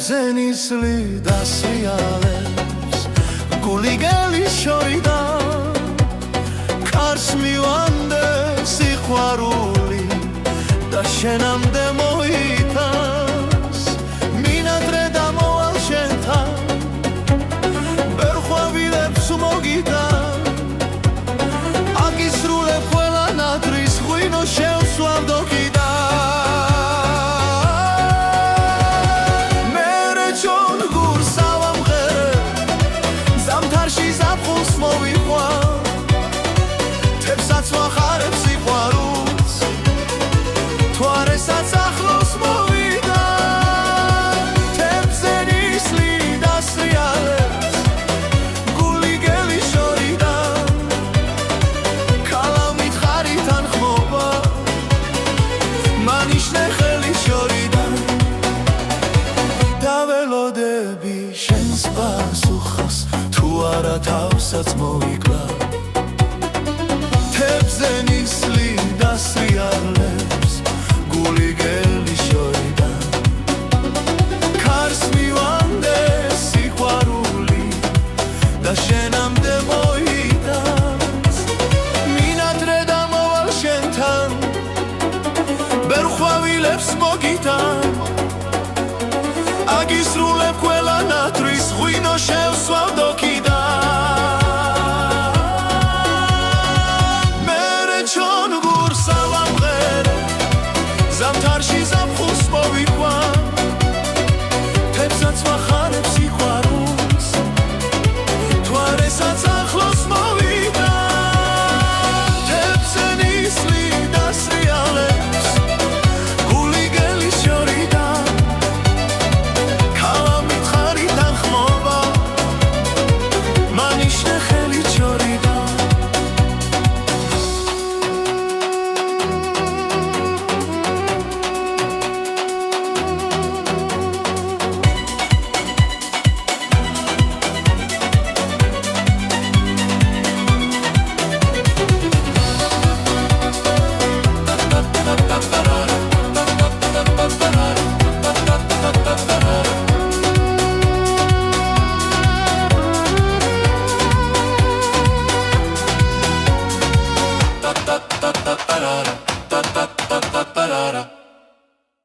თებზენისლი დასრიალებს გული გელის შორიდან კარს მივანდე სიყვარული და შენამდე მოიტანს მინადრე დამოვალ შენთან ვერ ხვავილებს მოგიტან აგისრულებ ყველა ნადრის ღვინო შევსვამ დოკიდან თავსაც მოვიკლა თებზენისლი დასრიალებს გული გელის შორიდან კარს მივანდე სიყვარული და შენამდე მოიტანს მინადრე დამოვალ შენთან ვერ ხვავილებს მოგიტან აგისრულებ